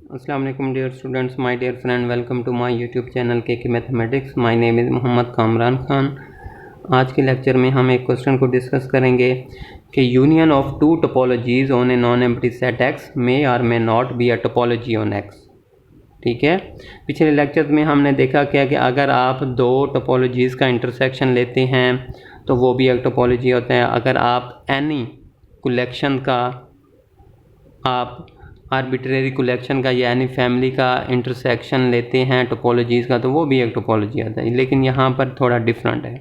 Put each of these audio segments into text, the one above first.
अस्सलाम वालेकुम dear students, my dear friend, welcome to my YouTube channel के mathematics. My name is Mohammad Kamran Khan. आज के लेक्चर में हम एक क्वेश्चन को डिस्कस करेंगे कि union of two topologies on a non empty set X may और may not be a topology on X. ठीक है, पिछले लेक्चर में हमने देखा क्या कि अगर आप दो टोपोलॉजीज़ का इंटरसेक्शन लेते हैं तो वो भी एक टोपोलॉजी होता है। अगर आप एनी कलेक्शन का, आप आर्बिट्रेरी कलेक्शन का या एनी फैमिली का इंटरसेक्शन लेते हैं टोपोलॉजीज़ का, तो वो भी एक टोपोलॉजी आता है। लेकिन यहाँ पर थोड़ा डिफरेंट है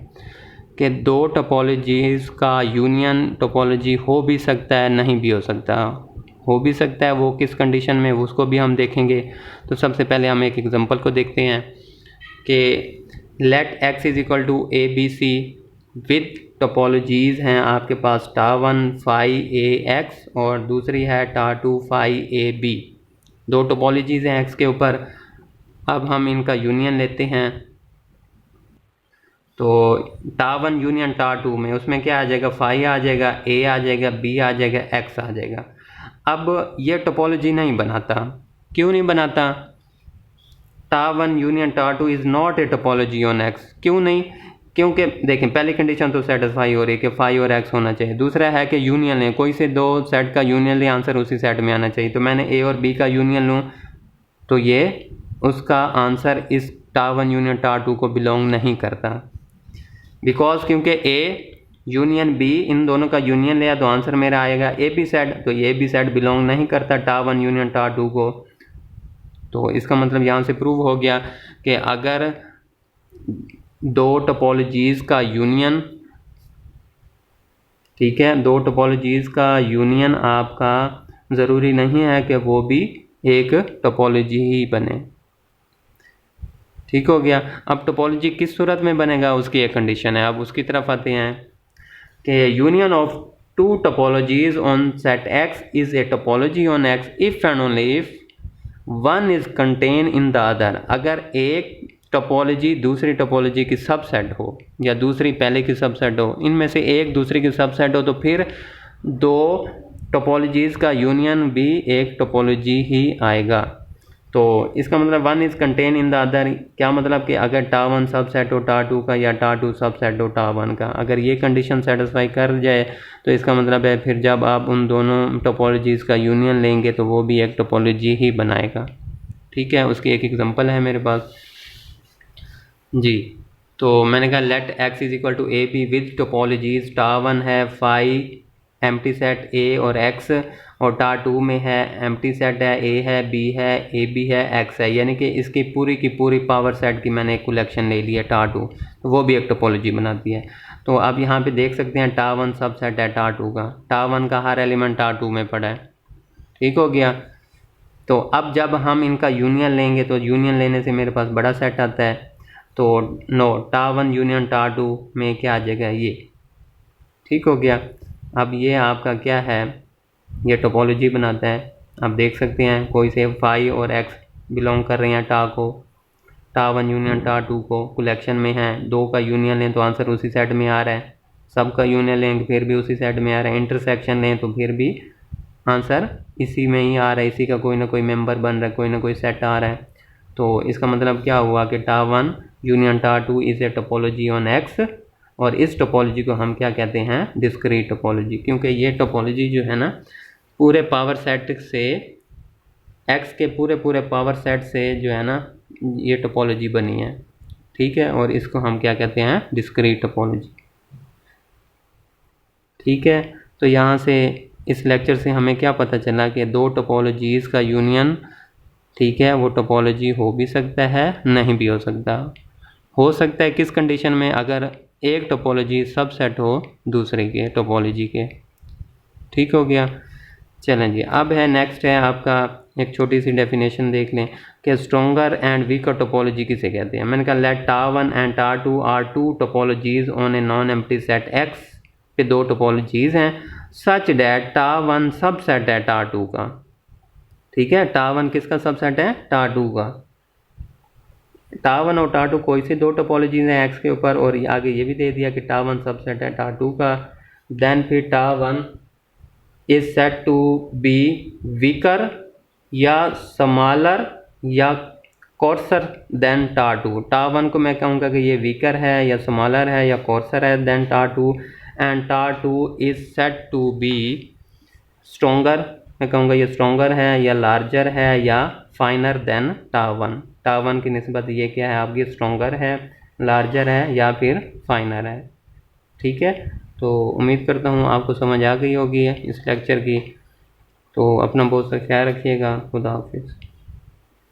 कि दो टोपोलॉजीज़ का यूनियन टोपोलॉजी हो भी सकता है, नहीं भी हो सकता। हो भी सकता है, वो किस कंडीशन में, उसको भी हम देखेंगे। तो सबसे पहले हम एक एग्जांपल को देखते हैं कि let x is equal to A B C with topologies हैं आपके पास टा1 फाई ए एक्स और दूसरी है टा2 फाई ए बी। दो टोपोलॉजीज़ हैं x के ऊपर। अब हम इनका यूनियन लेते हैं। तो टा1 यूनियन टा2 में उसमें क्या आ जाएगा, फाई आ जाएगा, ए आ जाएगा, बी आ जाएगा, एक्स आ जाएगा। अब ये टोपोलॉजी नहीं बनाता। क्यों नहीं बनाता? टा1 यूनियन टा2 is not a topology on X. क्यों नहीं? क्योंकि देखें, पहली कंडीशन तो सेटिस्फाई हो रही है कि फाई और एक्स होना चाहिए। दूसरा है कि यूनियन लें, कोई से दो सेट का यूनियन ले, आंसर उसी सेट में आना चाहिए। तो मैंने ए और बी का यूनियन लूँ तो ये उसका आंसर इस टा1 यूनियन टा2 को बिलोंग नहीं करता। बिकॉज क्योंकि ए यूनियन बी, इन दोनों का यूनियन लिया तो आंसर मेरा आएगा ए बी सेट। तो ये बी सेट बिलोंग नहीं करता टा1 यूनियन टा2 को। तो इसका मतलब यहाँ से प्रूव हो गया कि अगर दो टोपोलॉजीज़ का यूनियन, ठीक है, दो टोपोलॉजीज़ का यूनियन आपका ज़रूरी नहीं है कि वो भी एक टोपोलॉजी ही बने। ठीक हो गया। अब टोपोलॉजी किस सूरत में बनेगा उसकी एक कंडीशन है। अब उसकी तरफ आते हैं कि union of two topologies on set X is a topology on X if and only if one is contain in the other. अगर एक टोपोलॉजी दूसरी टोपोलॉजी की सबसेट हो या दूसरी पहले की सबसेट हो, इनमें से एक दूसरी की सबसेट हो, तो फिर दो टोपोलॉजीज़ का यूनियन भी एक टोपोलॉजी ही आएगा। तो इसका मतलब one is contain in the other. क्या मतलब कि अगर टा1 सबसेट हो टा2 का या टा2 सबसेट हो टा1 का, अगर ये कंडीशन सेटिस्फाई कर जाए तो इसका मतलब है फिर जब आप उन दोनों टोपोलॉजीज़ का यूनियन लेंगे तो वो भी एक टोपोलॉजी ही बनाएगा। ठीक है, उसकी एक एग्जांपल है मेरे पास जी। तो मैंने कहा let x is equal to A B with topologies टा1 है फाई एम्प्टी सेट ए और x, और टा2 में है एम्प्टी सेट है ए है बी है ए बी है x है। यानी कि इसकी पूरी की पूरी पावर सेट की मैंने एक कलेक्शन ले ली है टा2, तो वो भी एक टोपोलॉजी बनाती है। तो अब यहाँ पे देख सकते हैं टा1 सबसेट है टा2 का, टा1 का हर एलिमेंट टा2 में पड़ा है। ठीक हो गया। तो अब जब हम इनका यूनियन लेंगे तो यूनियन लेने से मेरे पास बड़ा सेट आता है। तो नो, टा1 यूनियन टा2 में क्या आ जाएगा, ये। ठीक हो गया। अब ये आपका क्या है, ये टोपोलॉजी बनाता है। आप देख सकते हैं कोई से फाई और एक्स बिलोंग कर रहे हैं टा को, टा1 यूनियन टा2 को कलेक्शन में है। दो का यूनियन लें तो आंसर उसी सेट में आ रहा है, सब का यूनियन लेंगे फिर भी उसी सेट में आ रहा है, इंटरसेक्शन लें तो फिर भी आंसर इसी में ही आ रहा है, इसी का कोई ना कोई मेंबर बन रहा है, कोई ना कोई सेट आ रहा है। तो इसका मतलब क्या हुआ कि टा1 यूनियन टा2 is a topology on X, और इस टोपोलॉजी को हम क्या कहते हैं, डिस्क्रीट टोपोलॉजी। क्योंकि ये टोपोलॉजी जो है ना, पूरे पावर सेट से, एक्स के पूरे पूरे पावर सेट से जो है ना, ये टोपोलॉजी बनी है। ठीक है, और इसको हम क्या कहते हैं, डिस्क्रीट टोपोलॉजी। ठीक है, तो यहाँ से इस लेक्चर से हमें क्या पता चला कि दो टोपोलॉजीज़ का यूनियन, ठीक है, वो टोपोलॉजी हो भी सकता है, नहीं भी हो सकता। हो सकता है किस कंडीशन में, अगर एक टोपोलॉजी सबसेट हो दूसरे के टोपोलॉजी के। ठीक हो गया। चलें जी, अब है नेक्स्ट है आपका, एक छोटी सी डेफिनेशन देख लें कि स्ट्रॉन्गर एंड वीकर टोपोलॉजी किसे कहते हैं। मैंने कहा लेट टा1 एंड टा2 are two topologies on a non empty set X पे दो टोपोलॉजीज़ हैं सच डैट टा1 सबसेट है टा2 का। ठीक है, टा1 किसका सबसेट है, टा2 का। टा1 और टा2 कोई से दो टोपोलॉजीज हैं एक्स के ऊपर, और आगे ये भी दे दिया कि टा1 सबसेट है टा2 का। देन फिर टा1 is set to be weaker या स्मॉलर या कोर्सर देन टा 2। टा 1 को मैं कहूँगा कि ये वीकर है या स्मॉलर है या कोर्सर है देन टा 2, and tau 2 is said to be stronger, मैं कहूँगा ये स्ट्रोंगर है या लार्जर है या फाइनर देन टा 1। टा 1 की निस्बत ये क्या है आपकी, स्ट्रोंगर है, लार्जर है या फिर फाइनर है। ठीक है, तो उम्मीद करता हूँ आपको समझ आ गई होगी इस लेक्चर की। तो अपना बहुत सा ख्याल रखिएगा। खुदा हाफिज़।